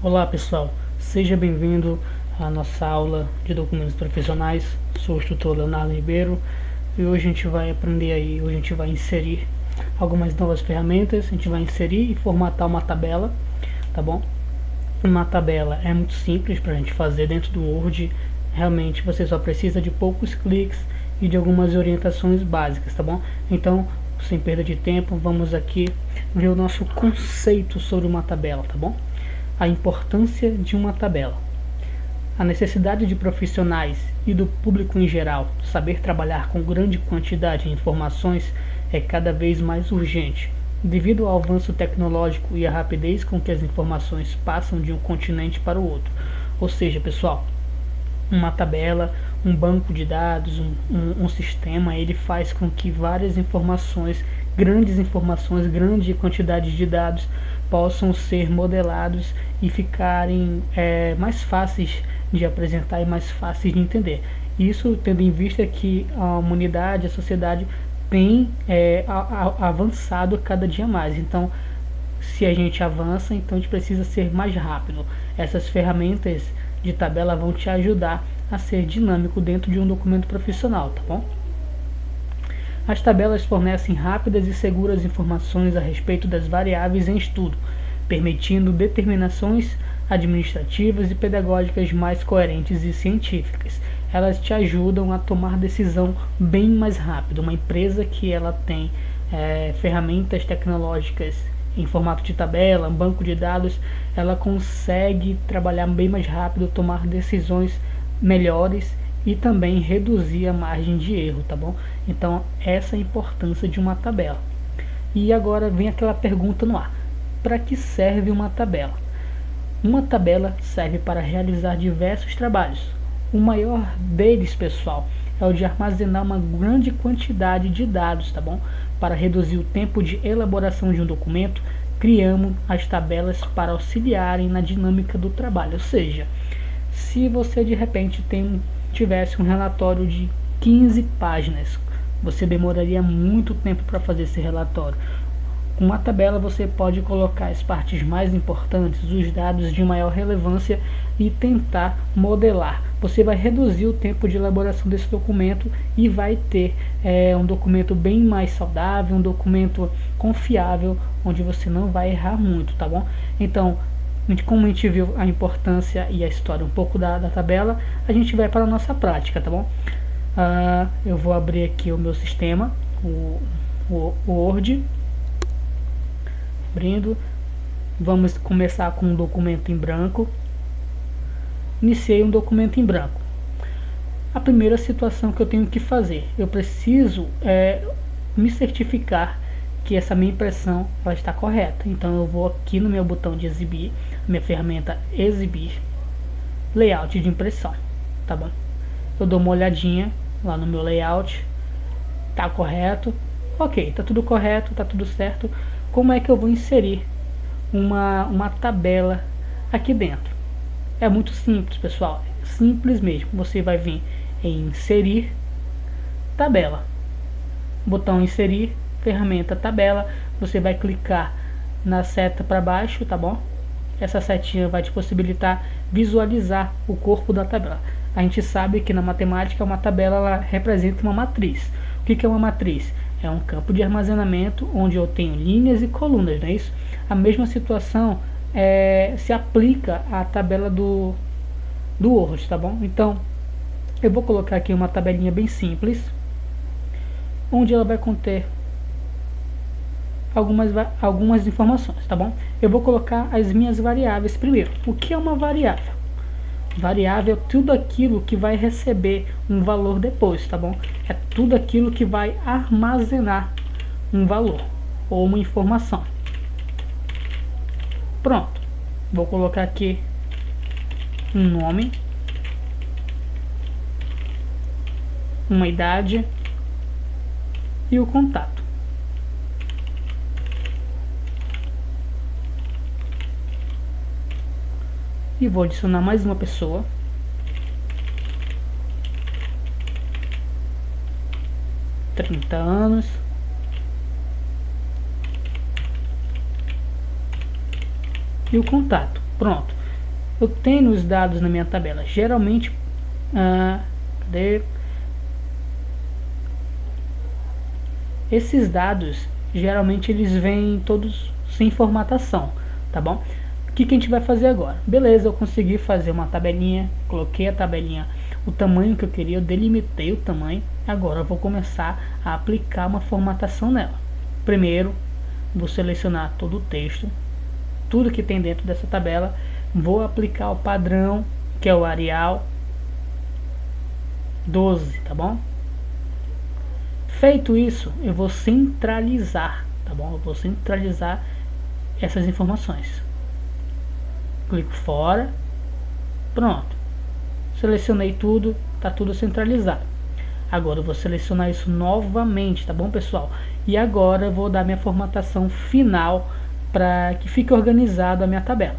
Olá pessoal, seja bem-vindo à nossa aula de documentos profissionais. Sou o instrutor Leonardo Ribeiro e hoje a gente vai aprender hoje a gente vai inserir algumas novas ferramentas. A gente vai inserir e formatar uma tabela, tá bom? Uma tabela é muito simples para a gente fazer dentro do Word. Realmente você só precisa de poucos cliques e de algumas orientações básicas, tá bom? Então, sem perda de tempo, vamos aqui ver o nosso conceito sobre uma tabela, tá bom? A importância de uma tabela. A necessidade de profissionais e do público em geral saber trabalhar com grande quantidade de informações é cada vez mais urgente, devido ao avanço tecnológico e à rapidez com que as informações passam de um continente para o outro. Ou seja, pessoal, uma tabela, um banco de dados, um sistema, ele faz com que várias informações, grande quantidade de dados possam ser modelados e ficarem mais fáceis de apresentar e mais fáceis de entender. Isso tendo em vista que a humanidade, a sociedade tem avançado cada dia mais. Então, se a gente avança, então a gente precisa ser mais rápido. Essas ferramentas de tabela vão te ajudar a ser dinâmico dentro de um documento profissional, tá bom? As tabelas fornecem rápidas e seguras informações a respeito das variáveis em estudo, permitindo determinações administrativas e pedagógicas mais coerentes e científicas. Elas te ajudam a tomar decisão bem mais rápido. Uma empresa que ela tem ferramentas tecnológicas em formato de tabela, um banco de dados, ela consegue trabalhar bem mais rápido, tomar decisões melhores e também reduzir a margem de erro, tá bom? Então, essa é a importância de uma tabela. E agora vem aquela pergunta no ar: para que serve uma tabela? Uma tabela serve para realizar diversos trabalhos. O maior deles, pessoal, é o de armazenar uma grande quantidade de dados, tá bom? Para reduzir o tempo de elaboração de um documento, criamos as tabelas para auxiliarem na dinâmica do trabalho. Ou seja, se você de repente tivesse um relatório de 15 páginas, você demoraria muito tempo para fazer esse relatório. Com uma tabela você pode colocar as partes mais importantes, os dados de maior relevância e tentar modelar. Você vai reduzir o tempo de elaboração desse documento e vai ter um documento bem mais saudável, um documento confiável, onde você não vai errar muito, tá bom? Então, como a gente viu a importância e a história um pouco da tabela, a gente vai para a nossa prática, tá bom? Eu vou abrir aqui o meu sistema, o Word. Abrindo, vamos começar com um documento em branco. Iniciei um documento em branco. A primeira situação que eu tenho que fazer, eu preciso me certificar que essa minha impressão ela está correta. Então eu vou aqui no meu botão de exibir, minha ferramenta exibir, layout de impressão, tá bom? Eu dou uma olhadinha lá no meu layout, tá correto, ok, tá tudo correto, tá tudo certo. Como é que eu vou inserir uma tabela aqui dentro? É muito simples, pessoal, simples mesmo. Você vai vir em inserir tabela, botão inserir, ferramenta tabela, você vai clicar na seta para baixo, tá bom? Essa setinha vai te possibilitar visualizar o corpo da tabela. A gente sabe que na matemática uma tabela ela representa uma matriz. O que é uma matriz? É um campo de armazenamento onde eu tenho linhas e colunas, não é isso? A mesma situação se aplica à tabela do Word, tá bom? Então, eu vou colocar aqui uma tabelinha bem simples, onde ela vai conter algumas informações, tá bom? Eu vou colocar as minhas variáveis primeiro. O que é uma variável? Variável é tudo aquilo que vai receber um valor depois, tá bom? É tudo aquilo que vai armazenar um valor ou uma informação. Pronto. Vou colocar aqui um nome, uma idade e o contato. E vou adicionar mais uma pessoa. Trinta anos. E o contato. Pronto. eu tenho os dados na minha tabela. Geralmente, esses dados, geralmente eles vêm todos sem formatação, tá bom? O que a gente vai fazer agora? Beleza, eu consegui fazer uma tabelinha, coloquei a tabelinha, o tamanho que eu queria, eu delimitei o tamanho. Agora eu vou começar a aplicar uma formatação nela. Primeiro, vou selecionar todo o texto, tudo que tem dentro dessa tabela, vou aplicar o padrão, que é o Arial 12, tá bom? Feito isso, eu vou centralizar, tá bom? Eu vou centralizar essas informações. Clico fora, pronto. Selecionei tudo, tá tudo centralizado. Agora eu vou selecionar isso novamente, tá bom, pessoal? E agora eu vou dar minha formatação final para que fique organizado a minha tabela.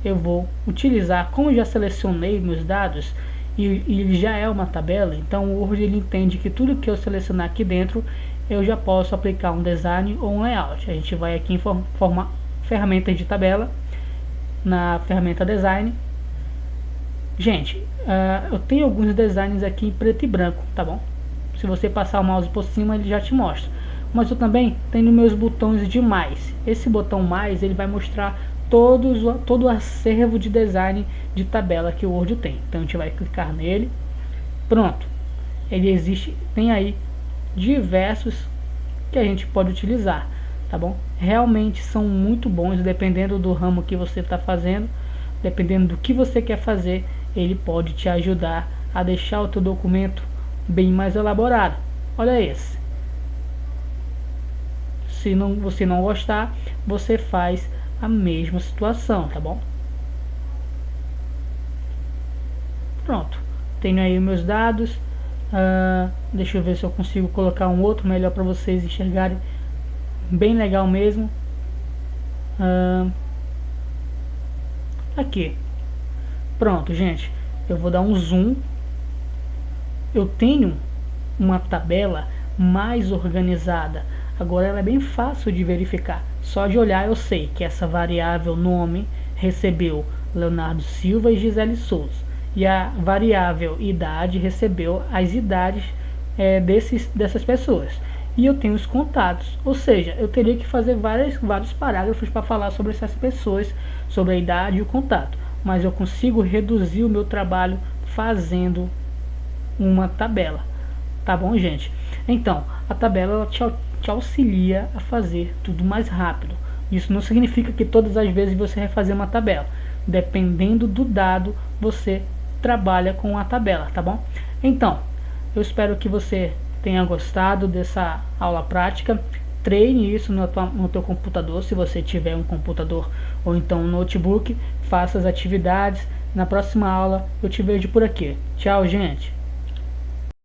Eu vou utilizar, como eu já selecionei meus dados e já é uma tabela, então o Word ele entende que tudo que eu selecionar aqui dentro eu já posso aplicar um design ou um layout. A gente vai aqui em ferramentas de tabela, na ferramenta design. Gente, eu tenho alguns designs aqui em preto e branco, tá bom? Se você passar o mouse por cima ele já te mostra. Mas eu também tenho meus botões de mais. Esse botão mais ele vai mostrar todo o acervo de design de tabela que o Word tem. Então a gente vai clicar nele. Pronto. Ele existe, tem aí diversos que a gente pode utilizar, tá bom? Realmente são muito bons, dependendo do ramo que você está fazendo, dependendo do que você quer fazer, ele pode te ajudar a deixar o teu documento bem mais elaborado. Olha esse. Se você não gostar, você faz a mesma situação, tá bom? Pronto, tenho aí meus dados. Deixa eu ver se eu consigo colocar um outro melhor para vocês enxergarem. Bem legal mesmo. Aqui. Pronto, gente. Eu vou dar um zoom. Eu tenho uma tabela mais organizada. Agora ela é bem fácil de verificar. Só de olhar eu sei que essa variável nome recebeu Leonardo Silva e Gisele Souza. E a variável idade recebeu as idades dessas pessoas. E eu tenho os contatos. Ou seja, eu teria que fazer vários parágrafos para falar sobre essas pessoas, sobre a idade e o contato. Mas eu consigo reduzir o meu trabalho fazendo uma tabela. Tá bom, gente? Então, a tabela ela te auxilia a fazer tudo mais rápido. Isso não significa que todas as vezes você vai fazer uma tabela. Dependendo do dado, você trabalha com a tabela, tá bom? Então, eu espero que você tenha gostado dessa aula prática. Treine isso no teu computador, se você tiver um computador ou então um notebook. Faça as atividades. Na próxima aula eu te vejo por aqui. Tchau, gente!